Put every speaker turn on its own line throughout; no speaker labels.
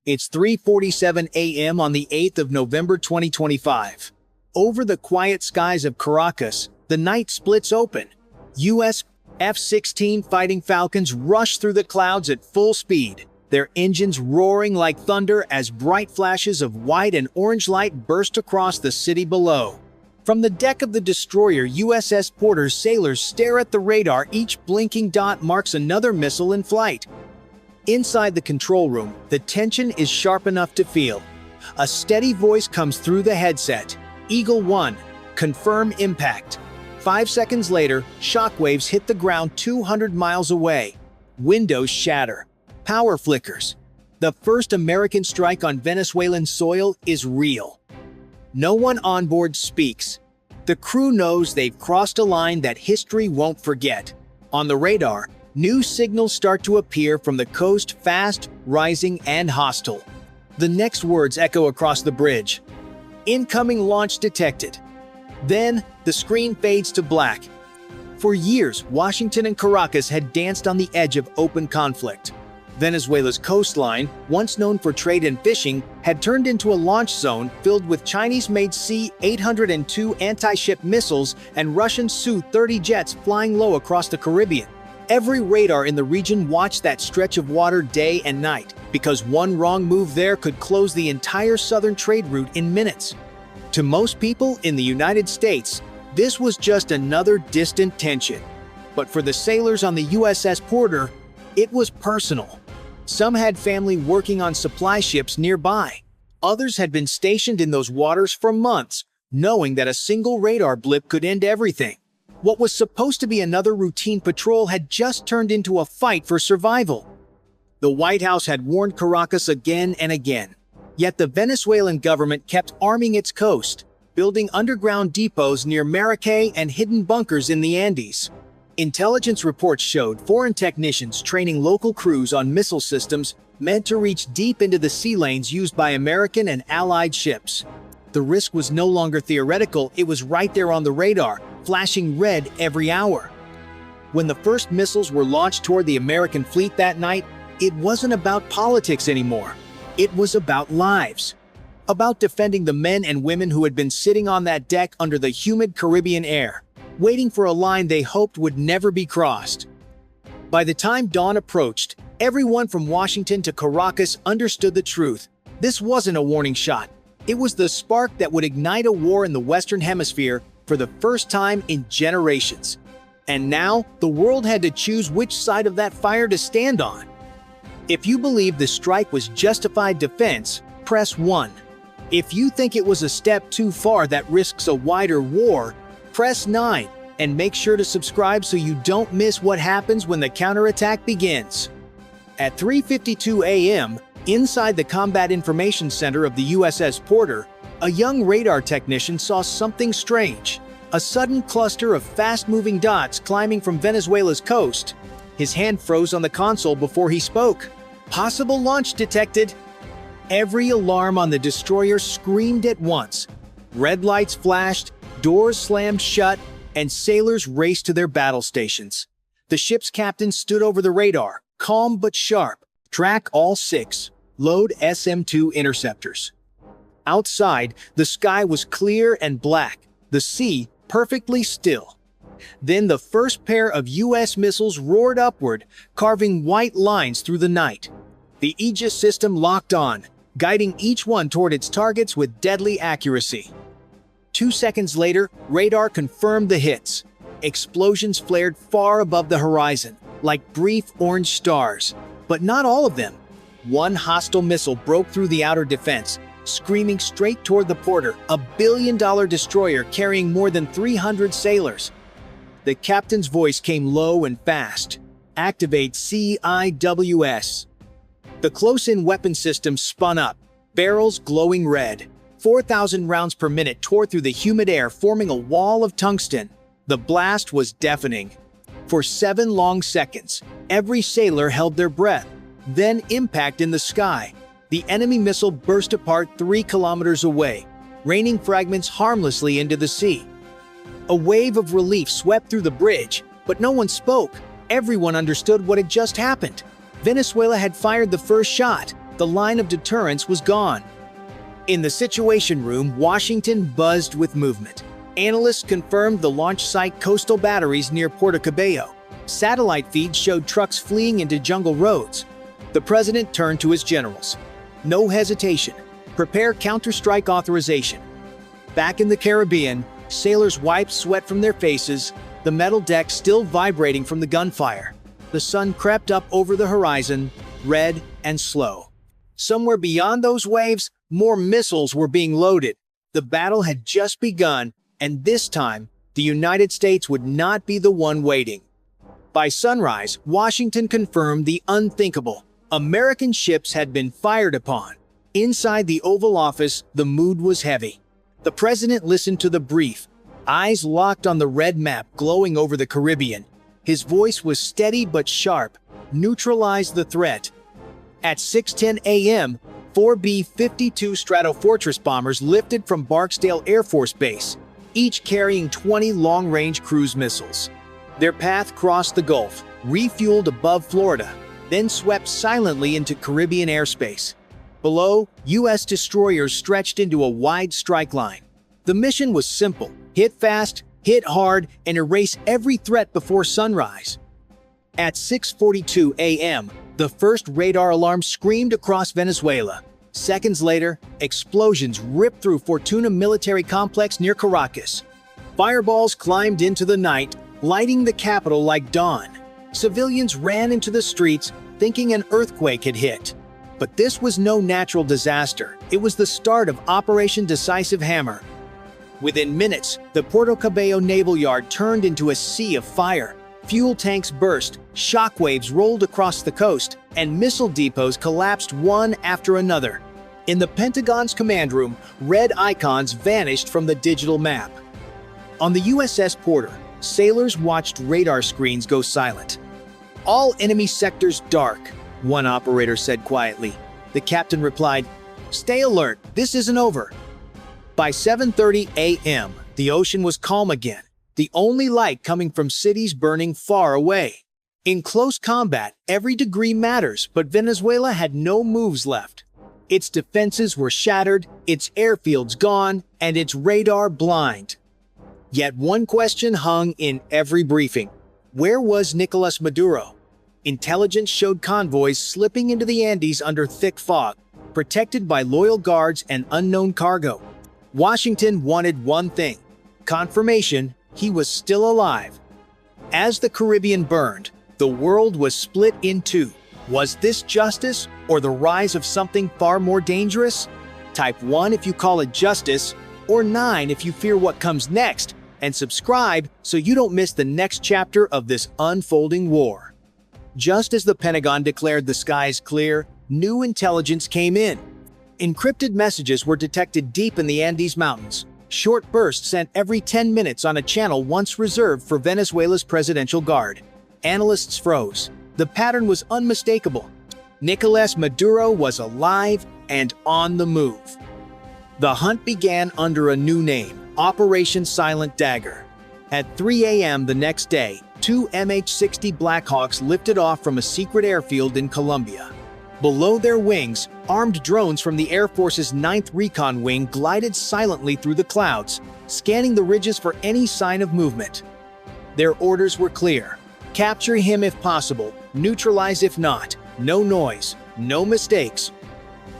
It's 3:47 a.m. on the 8th of November 2025. Over the quiet skies of Caracas, the night splits open. U.S. F-16 Fighting Falcons rush through the clouds at full speed, their engines roaring like thunder as bright flashes of white and orange light burst across the city below. From the deck of the destroyer USS Porter, sailors stare at the radar. Each blinking dot marks another missile in flight. Inside the control room, the tension is sharp enough to feel. A steady voice comes through the headset. Eagle 1, confirm impact. 5 seconds later, shockwaves hit the ground 200 miles away. Windows shatter. Power flickers. The first American strike on Venezuelan soil is real. No one on board speaks. The crew knows they've crossed a line that history won't forget. On the radar, new signals start to appear from the coast, fast, rising, and hostile. The next words echo across the bridge. Incoming launch detected. Then, the screen fades to black. For years, Washington and Caracas had danced on the edge of open conflict. Venezuela's coastline, once known for trade and fishing, had turned into a launch zone filled with Chinese-made C-802 anti-ship missiles and Russian Su-30 jets flying low across the Caribbean. Every radar in the region watched that stretch of water day and night, because one wrong move there could close the entire southern trade route in minutes. To most people in the United States, this was just another distant tension. But for the sailors on the USS Porter, it was personal. Some had family working on supply ships nearby. Others had been stationed in those waters for months, knowing that a single radar blip could end everything. What was supposed to be another routine patrol had just turned into a fight for survival. The White House had warned Caracas again and again. Yet the Venezuelan government kept arming its coast, building underground depots near Maracay and hidden bunkers in the Andes. Intelligence reports showed foreign technicians training local crews on missile systems meant to reach deep into the sea lanes used by American and Allied ships. The risk was no longer theoretical, it was right there on the radar, flashing red every hour. When the first missiles were launched toward the American fleet that night, it wasn't about politics anymore. It was about lives. About defending the men and women who had been sitting on that deck under the humid Caribbean air, waiting for a line they hoped would never be crossed. By the time dawn approached, everyone from Washington to Caracas understood the truth. This wasn't a warning shot. It was the spark that would ignite a war in the Western Hemisphere for the first time in generations. And now, the world had to choose which side of that fire to stand on. If you believe the strike was justified defense, press 1. If you think it was a step too far that risks a wider war, press 9. And make sure to subscribe so you don't miss what happens when the counterattack begins. At 3:52 a.m., inside the Combat Information Center of the USS Porter, a young radar technician saw something strange. A sudden cluster of fast-moving dots climbing from Venezuela's coast. His hand froze on the console before he spoke. Possible launch detected. Every alarm on the destroyer screamed at once. Red lights flashed, doors slammed shut, and sailors raced to their battle stations. The ship's captain stood over the radar, calm but sharp. Track all 6. Load SM-2 interceptors. Outside, the sky was clear and black, the sea perfectly still. Then the first pair of U.S. missiles roared upward, carving white lines through the night. The Aegis system locked on, guiding each one toward its targets with deadly accuracy. 2 seconds later, radar confirmed the hits. Explosions flared far above the horizon, like brief orange stars. But not all of them. One hostile missile broke through the outer defense, screaming straight toward the Porter, a billion-dollar destroyer carrying more than 300 sailors. The captain's voice came low and fast. Activate CIWS. The close-in weapon system spun up, barrels glowing red. 4,000 rounds per minute tore through the humid air, forming a wall of tungsten. The blast was deafening. For 7 long seconds, every sailor held their breath. Then impact in the sky. The enemy missile burst apart 3 kilometers away, raining fragments harmlessly into the sea. A wave of relief swept through the bridge, but no one spoke. Everyone understood what had just happened. Venezuela had fired the first shot. the line of deterrence was gone. In the Situation Room, Washington buzzed with movement. Analysts confirmed the launch site coastal batteries near Puerto Cabello. Satellite feeds showed trucks fleeing into jungle roads. The president turned to his generals. No hesitation. Prepare counter-strike authorization. Back in the Caribbean, sailors wiped sweat from their faces, the metal deck still vibrating from the gunfire. The sun crept up over the horizon, red and slow. Somewhere beyond those waves, more missiles were being loaded. The battle had just begun, and this time, the United States would not be the one waiting. By sunrise, Washington confirmed the unthinkable. American ships had been fired upon. Inside the Oval Office, the mood was heavy. The president listened to the brief, eyes locked on the red map glowing over the Caribbean. His voice was steady but sharp. Neutralize the threat. At 6:10 a.m., 4 B-52 Stratofortress bombers lifted from Barksdale Air Force Base, each carrying 20 long-range cruise missiles. Their path crossed the Gulf, refueled above Florida, then swept silently into Caribbean airspace. Below, U.S. destroyers stretched into a wide strike line. The mission was simple: hit fast, hit hard, and erase every threat before sunrise. At 6:42 a.m., the first radar alarm screamed across Venezuela. Seconds later, explosions ripped through Fortuna military complex near Caracas. Fireballs climbed into the night, lighting the capital like dawn. Civilians ran into the streets, thinking an earthquake had hit. But this was no natural disaster. It was the start of Operation Decisive Hammer. Within minutes, the Puerto Cabello naval yard turned into a sea of fire. Fuel tanks burst, shockwaves rolled across the coast, and missile depots collapsed one after another. In the Pentagon's command room, red icons vanished from the digital map. On the USS Porter, sailors watched radar screens go silent. "All enemy sectors dark," one operator said quietly. The captain replied, "Stay alert, this isn't over." By 7:30 a.m., the ocean was calm again, the only light coming from cities burning far away. In close combat, every degree matters, but Venezuela had no moves left. Its defenses were shattered, its airfields gone, and its radar blind. Yet one question hung in every briefing: where was Nicolas Maduro? Intelligence showed convoys slipping into the Andes under thick fog, protected by loyal guards and unknown cargo. Washington wanted one thing: confirmation he was still alive. As the Caribbean burned, the world was split in two. Was this justice or the rise of something far more dangerous? Type 1 if you call it justice, or 9 if you fear what comes next, and subscribe so you don't miss the next chapter of this unfolding war. Just as the Pentagon declared the skies clear, new intelligence came in. Encrypted messages were detected deep in the Andes Mountains, short bursts sent every 10 minutes on a channel once reserved for Venezuela's presidential guard. Analysts froze. The pattern was unmistakable. Nicolas Maduro was alive and on the move. The hunt began under a new name: Operation Silent Dagger. At 3 a.m. the next day, 2 MH-60 Blackhawks lifted off from a secret airfield in Colombia. Below their wings, armed drones from the Air Force's 9th Recon Wing glided silently through the clouds, scanning the ridges for any sign of movement. Their orders were clear: capture him if possible, neutralize if not, no noise, no mistakes.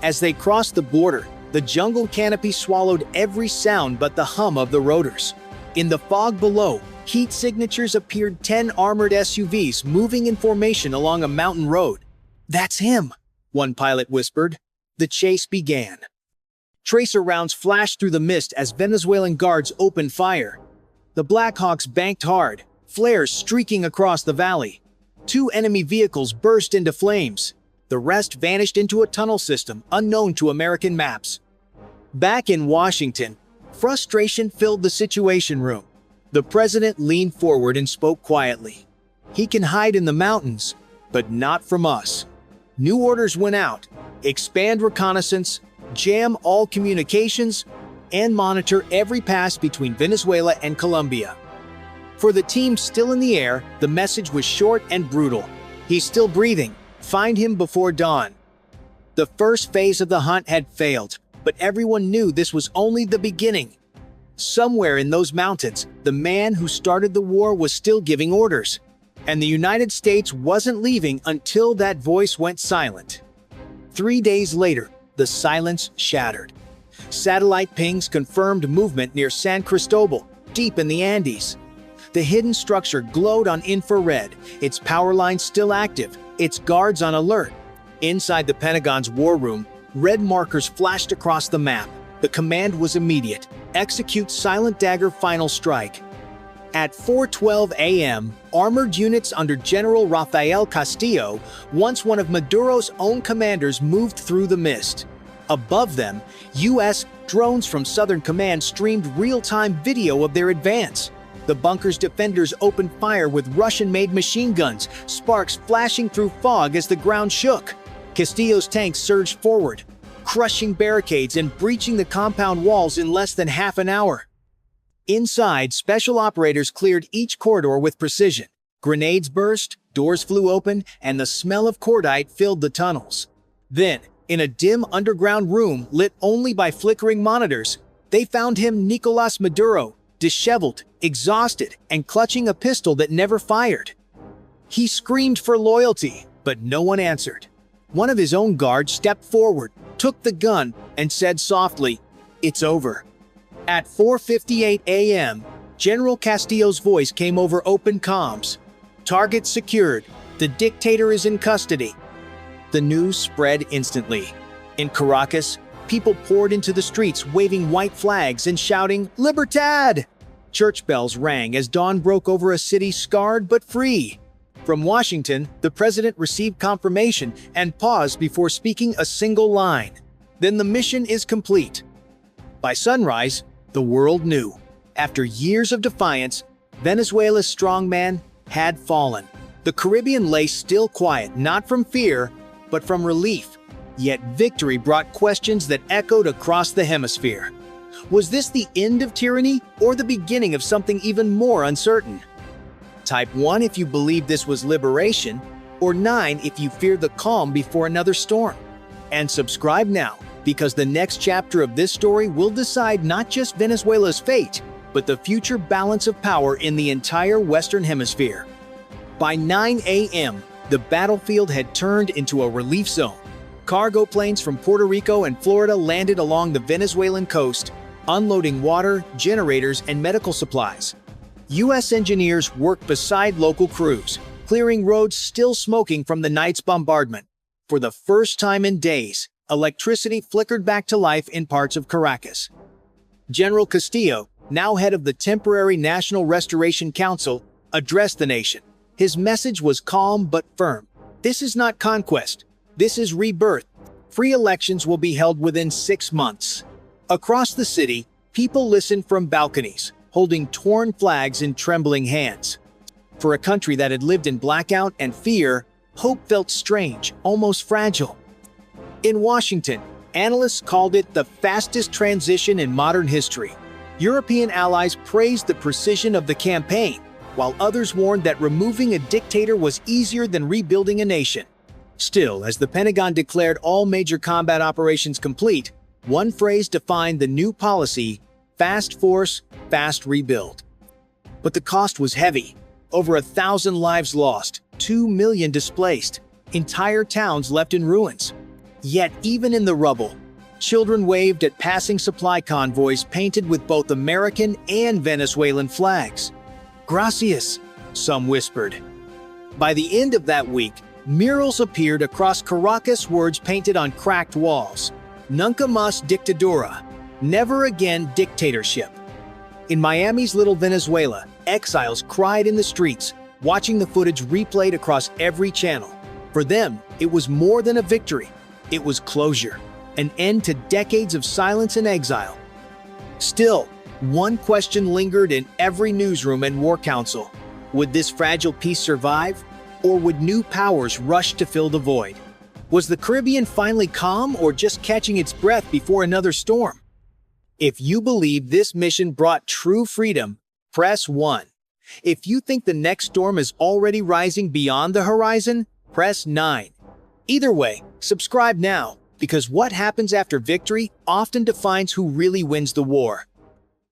As they crossed the border, the jungle canopy swallowed every sound but the hum of the rotors. In the fog below, heat signatures appeared: 10 armored SUVs moving in formation along a mountain road. "That's him," one pilot whispered. The chase began. Tracer rounds flashed through the mist as Venezuelan guards opened fire. The Blackhawks banked hard, flares streaking across the valley. 2 enemy vehicles burst into flames. The rest vanished into a tunnel system unknown to American maps. Back in Washington, frustration filled the Situation Room. The president leaned forward and spoke quietly. "He can hide in the mountains, but not from us." New orders went out: expand reconnaissance, jam all communications, and monitor every pass between Venezuela and Colombia. For the team still in the air, the message was short and brutal: he's still breathing. Find him before dawn. The first phase of the hunt had failed, but everyone knew this was only the beginning. Somewhere in those mountains, the man who started the war was still giving orders, and the United States wasn't leaving until that voice went silent. 3 days later, the silence shattered. Satellite pings confirmed movement near San Cristobal, deep in the Andes. The hidden structure glowed on infrared, its power lines still active, its guards on alert. Inside the Pentagon's war room, red markers flashed across the map. The command was immediate: execute Silent Dagger final strike. At 4:12 a.m., armored units under General Rafael Castillo, once one of Maduro's own commanders, moved through the mist. Above them, U.S. drones from Southern Command streamed real-time video of their advance. The bunker's defenders opened fire with Russian-made machine guns, sparks flashing through fog as the ground shook. Castillo's tanks surged forward, crushing barricades and breaching the compound walls in less than half an hour. Inside, special operators cleared each corridor with precision. Grenades burst, doors flew open, and the smell of cordite filled the tunnels. Then, in a dim underground room lit only by flickering monitors, they found him, Nicolas Maduro, disheveled, exhausted, and clutching a pistol that never fired. He screamed for loyalty, but no one answered. One of his own guards stepped forward, took the gun, and said softly, "It's over." At 4:58 a.m., General Castillo's voice came over open comms. "Target secured. The dictator is in custody." The news spread instantly. In Caracas, people poured into the streets waving white flags and shouting, "Libertad!" Church bells rang as dawn broke over a city scarred but free. From Washington, the president received confirmation and paused before speaking a single line. "Then the mission is complete." By sunrise, the world knew. After years of defiance, Venezuela's strongman had fallen. The Caribbean lay still quiet, not from fear, but from relief. Yet victory brought questions that echoed across the hemisphere. Was this the end of tyranny or the beginning of something even more uncertain? Type 1 if you believe this was liberation, or 9 if you fear the calm before another storm. And subscribe now, because the next chapter of this story will decide not just Venezuela's fate, but the future balance of power in the entire Western Hemisphere. By 9 a.m., the battlefield had turned into a relief zone. Cargo planes from Puerto Rico and Florida landed along the Venezuelan coast, unloading water, generators, and medical supplies. U.S. engineers worked beside local crews, clearing roads still smoking from the night's bombardment. For the first time in days, electricity flickered back to life in parts of Caracas. General Castillo, now head of the temporary National Restoration Council, addressed the nation. His message was calm but firm. "This is not conquest. This is rebirth. Free elections will be held within 6 months." Across the city, people listened from balconies, holding torn flags in trembling hands. For a country that had lived in blackout and fear, hope felt strange, almost fragile. In Washington, analysts called it the fastest transition in modern history. European allies praised the precision of the campaign, while others warned that removing a dictator was easier than rebuilding a nation. Still, as the Pentagon declared all major combat operations complete, one phrase defined the new policy: fast force, fast rebuild. But the cost was heavy. Over 1,000 lives lost, 2 million displaced, entire towns left in ruins. Yet even in the rubble, children waved at passing supply convoys painted with both American and Venezuelan flags. "Gracias," some whispered. By the end of that week, murals appeared across Caracas, words painted on cracked walls. "Nunca más dictadura," never again dictatorship. In Miami's Little Venezuela, exiles cried in the streets, watching the footage replayed across every channel. For them, it was more than a victory. It was closure, an end to decades of silence and exile. Still, one question lingered in every newsroom and war council. Would this fragile peace survive, or would new powers rush to fill the void? Was the Caribbean finally calm, or just catching its breath before another storm? If you believe this mission brought true freedom, press 1. If you think the next storm is already rising beyond the horizon, press 9. Either way, subscribe now, because what happens after victory often defines who really wins the war.